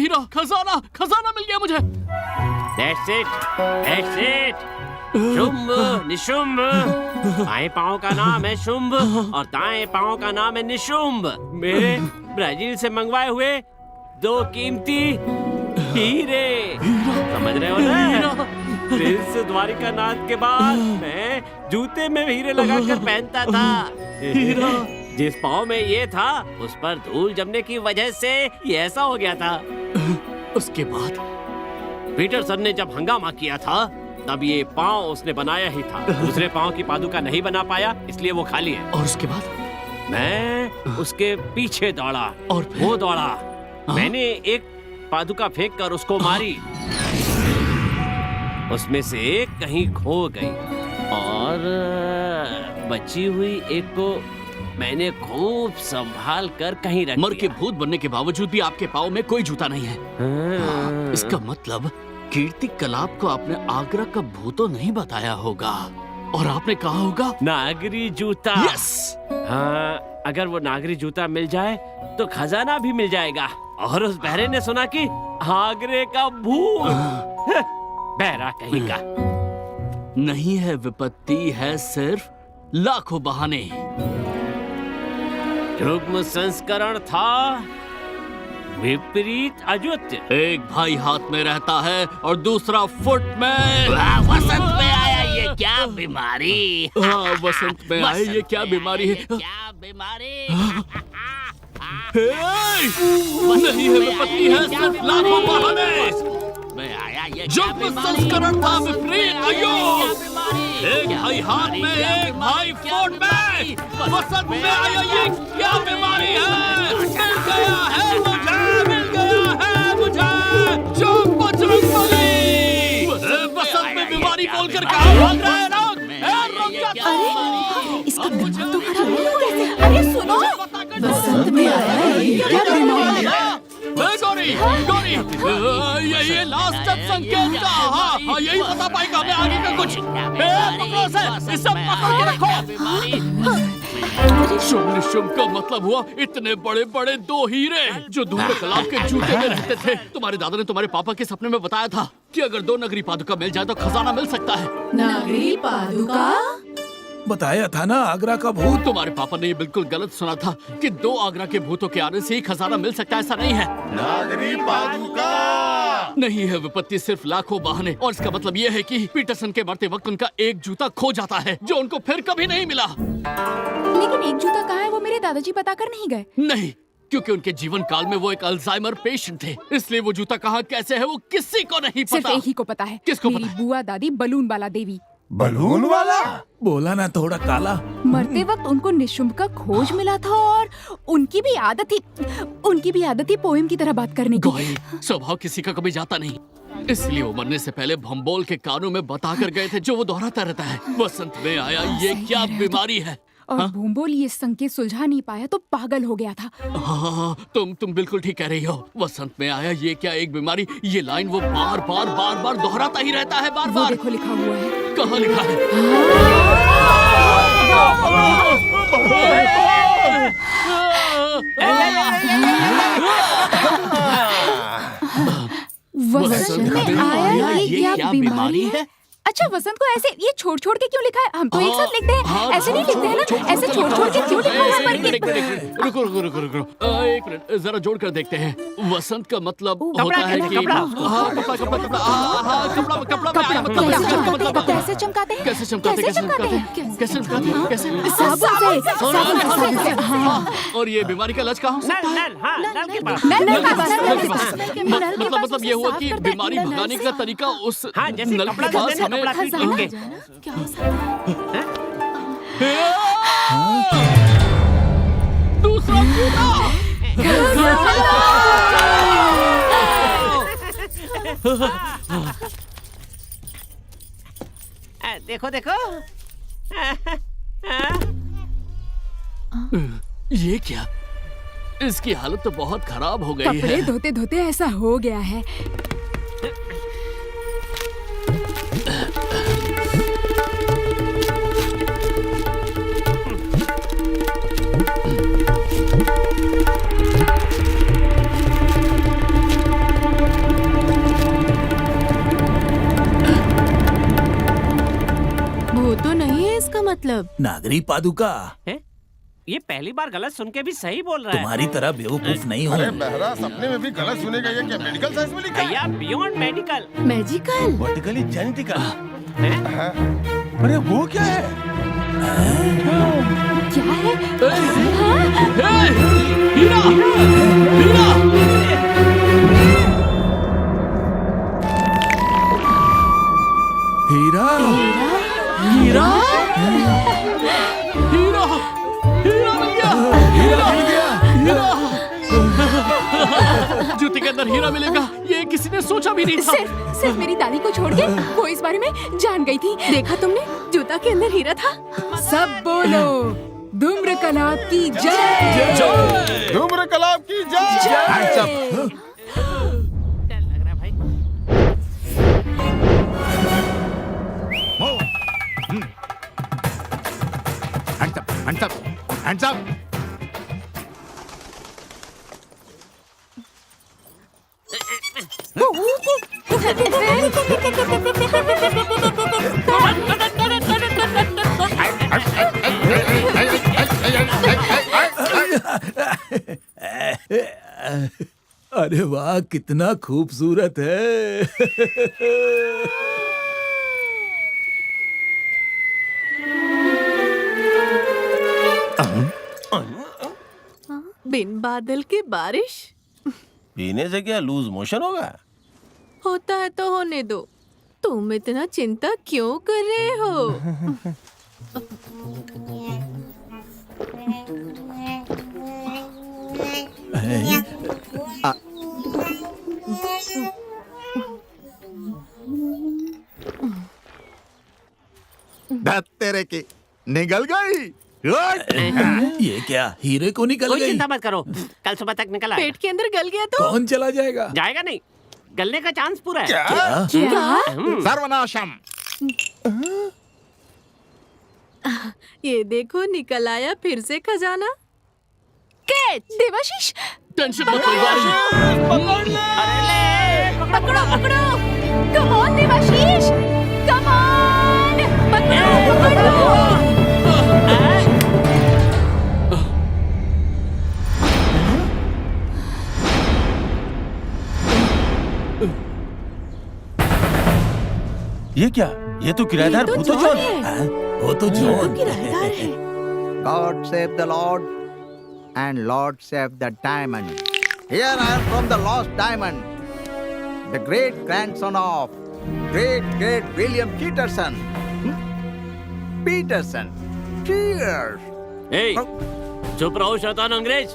हीरा, खजाना, खजाना मिल गया मुझे। That's it, that's it. Shumbh Nishumbh. बाएं पाँव का नाम है शुंभ और दाएं पाँव का नाम है निशुंभ। मेरे ब्राजील से मंगवाए हुए 2 कीमती हीरे। समझ रहे हो ना? प्रिंस द्वारिकानाथ के बाद मैं जूते में हीरे लगाकर पहनता था। हीरा। जिस पाँव में ये था उस पर धूल जमने की वजह से ये ऐसा हो गया था। उसके बाद पीटरसन ने जब हंगामा किया था तब ये पाँव उसने बनाया ही था। दूसरे पाँव की पादुका नहीं बना पाया, इसलिए वो खाली है। और उसके बाद मैं उसके पीछे दौड़ा और फिर? वो दौड़ा। मैंने एक पादुका फेंक कर उसको मारी। उसमें से एक कहीं खो गई और बची हुई एक को मैंने खूब संभाल कर कहीं रख मर के दिया। भूत बनने के बावजूद भी आपके पाँव में कोई जूता नहीं है। हाँ। इसका मतलब कीर्ति कलाप को आपने आगरा का भूतों नहीं बताया होगा और आपने कहा होगा नागरी जूता। यस। हाँ, अगर वो नागरी जूता मिल जाए तो खजाना भी मिल जाएगा। और उस बहरे ने सुना कि आगरे का भूत। बहरा कहीं का। नहीं है विपत्ति, है सिर्फ लाखों बहाने। युग्म संस्करण था विपरीत अजुत्य। एक भाई हाथ में रहता है और दूसरा फुट में। वसंत में आया ये क्या बीमारी? हाँ, वसंत में आए ये क्या बीमारी है? क्या बीमारी? नहीं है विपत्ति, है सिर्फ लाखों बहाने। में आया ये युग्म संस्करण था विपरीत अयोग। एक भाई हाथ में, एक भाई फुट में। वसंत में आया ये क्या बीमारी है? मिल गया है मुझे, मिल गया है मुझे जो बजरंगबली। वसंत में बीमारी बोलकर कहा भाग रहा है लोग? रुक जा। अरे इसका दिमाग तो खराब नहीं हो कैसे? अरे सुनो, वसंत में आया ये क्या बीमारी है? गौरी, गौरी, ये लास्ट संकेत का। हाँ, यही बता पाएगा हमें आगे का कुछ। पकड़ो इसे, इसे पकड़ के रखो। शुभ निशुभ का मतलब हुआ इतने बड़े बड़े 2 हीरे जो धूम्र कलाप के जूते में रहते थे। तुम्हारे दादा ने तुम्हारे पापा के सपने में बताया था कि अगर 2 नगरी पादुका मिल जाए तो खजाना मिल सकता है। नगरी पादुका? बताया था ना आगरा का भूत। तुम्हारे पापा ने ये बिल्कुल गलत सुना था कि 2 आगरा के भूतों के आने से ही खजाना मिल सकता है। ऐसा नहीं है। नागरी पादुका नहीं है विपत्ति, सिर्फ लाखों बहाने। और इसका मतलब ये है कि पीटरसन के मरते वक्त उनका एक जूता खो जाता है जो उनको फिर कभी नहीं मिला। लेकिन एक जूता कहाँ है वो मेरे दादाजी बता कर नहीं गए। नहीं, क्योंकि उनके जीवन काल में वो एक अल्जाइमर पेशेंट थे, इसलिए वो जूता कहाँ कैसे है वो किसी को नहीं सिर्फ पता। एक ही को पता है। किसको मेरी पता है? बुआ दादी बलून वाला देवी। बलून वाला? बोला ना थोड़ा काला। मरते वक्त उनको निशुंभ का खोज मिला था और उनकी भी आदत थी पोएम की तरह बात करने की। गौरी, स्वभाव किसी का कभी जाता नहीं, इसलिए वो मरने से पहले भंबोल के कानों में बता कर गए थे जो वो दोहराता रहता है। वसंत में आया ये क्या बीमारी है? और भूम्बोल ये संकेत सुलझा नहीं पाया तो पागल हो गया था। हाँ, तुम बिल्कुल ठीक कह रही हो। वसंत में आया ये क्या एक बीमारी, ये लाइन वो बार बार दोहराता ही रहता है। बार वो बार देखो लिखा हुआ है। कहाँ लिखा है? वसंत में आया ये क्या बीमारी है? अच्छा, वसंत को ऐसे ये छोड़ छोड़ के क्यों लिखा है? हम तो एक साथ लिखते हैं, ऐसे नहीं लिखते हैं ना? ऐसे छोड़ छोड़ के क्यों लिखा है? रुको, एक मिनट, जरा जोड़ कर देखते हैं। वसंत का मतलब होता है कि कपड़ा कैसे कैसे चमकाते हैं? कैसे चमकाते साबुन से। हाँ। और ये बीमारी का इलाज कहाँ हो सकता है? नल के पास। मतलब ये हुआ कि बीमारी भगाने का तरीका उस हाँ, जैसे नल कपड़ा के पास धोते हैं, हमें कपड़ा खींच के। क्या हो सकता दूसरा देखो देखो। ये क्या? इसकी हालत तो बहुत खराब हो गई कपड़े है। धोते धोते ऐसा हो गया है। मतलब? नागरी पादुका। है? ये पहली बार गलत सुन के भी सही बोल रहा है। तुम्हारी तरह बेवकूफ नहीं अरे हूँ। बहरा सपने में भी गलत सुनेगा। ये क्या मेडिकल साइंस में लिखा है? भैया beyond medical. Magical? Vertically genetical. है? अरे वो क्या है? क्या है? हीरा हीरा हीरा। हीरा हीरा हीरा मिल गया। हीरा हीरा जूते के अंदर हीरा मिलेगा, ये किसी ने सोचा भी नहीं था। सिर्फ मेरी दादी को छोड़ के वो इस बारे में जान गई थी। देखा तुमने? जूता के अंदर हीरा था। सब बोलो, धूम्र कलाब की जय। धूम्र कलाब की जय। डर लग रहा है भाई। Hands up. अरे वाह, कितना खूबसूरत है। बिन बादल की बारिश? पीने से क्या लूज मोशन होगा? होता है तो होने दो। तुम इतना चिंता क्यों कर रहे हो? तेरे की निकल गई। ये क्या, हीरे को निकल कोई गई? चिंता मत करो, कल सुबह तक निकल आएगा। पेट के अंदर गल गया तो? कौन चला जाएगा? जाएगा नहीं, गलने का चांस पूरा है। क्या? सर्वनाशम। ये देखो, निकल आया फिर से खजाना। कैच! देवाशीष, टेंशन मत लो। अरे ले, पकड़ो पकड़ो। Come on Devashish, come on, पकड़ो पकड़ो। ये क्या? ये तो किराएदार ये तो भूतो जॉन जॉन। है। हाँ, वो तो ये जॉन तो किराएदार है। God save the Lord and Lord save the diamond. Here I am from the lost diamond, the great grandson of great William Peterson. Peterson. Cheers. ए, चुप रहो शैतान अंग्रेज।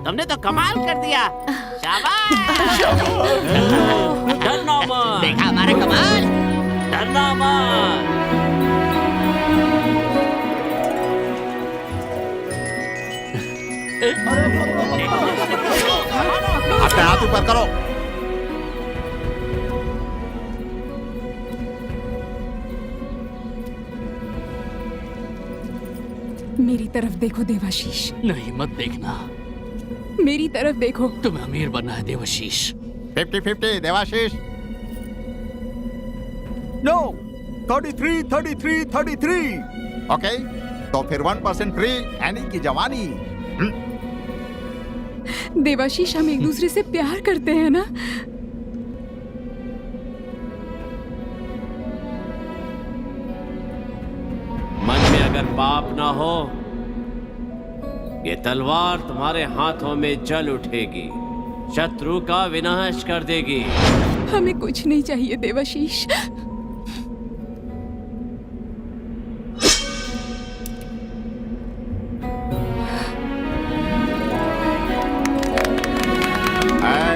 तुमने तो कमाल कर दिया। शाबाश। डरना मत, देखा हमारा कमाल। डरना मत। अपने हाथ ऊपर करो। मेरी तरफ देखो देवाशीष, नहीं मत देखना, मेरी तरफ देखो। तुम्हें अमीर बनना है देवाशीष। 50-50 देवाशीष। नो 33 ओके, तो फिर 1% फ्री एनी की जवानी। देवाशीष, हम एक दूसरे से प्यार करते हैं ना? मन में अगर पाप ना हो, ये तलवार तुम्हारे हाथों में जल उठेगी, शत्रु का विनाश कर देगी। हमें कुछ नहीं चाहिए देवाशीष।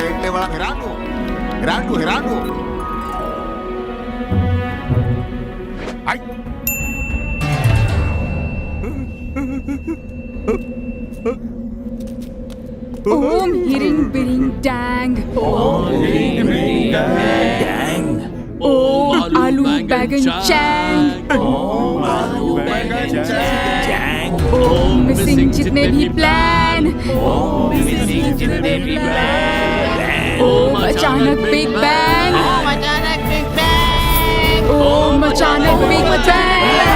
इतने बड़ा हिरांडू। आई। ओम हिरिंग बिरिंग डैंग। ओम आलू बैगन चैंग। ओम मिसिंग जितने भी प्लान। ओम अचानक बिग बैंग। ओम अचानक बिग बैंग।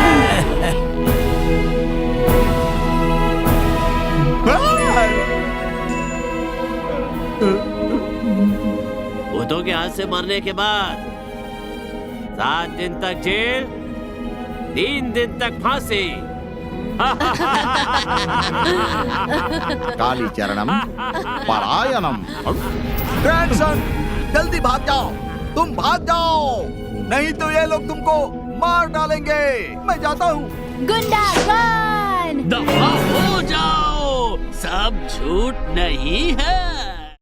भूतों के हाथ से मरने के बाद 7 दिन तक जेल, 3 दिन तक फांसी। काली चरणम पलायनम। ग्रैंडसन, जल्दी भाग जाओ, तुम भाग जाओ, नहीं तो ये लोग तुमको मार डालेंगे। मैं जाता हूँ। गुंडा गन। दफा हो जाओ, सब झूठ नहीं है।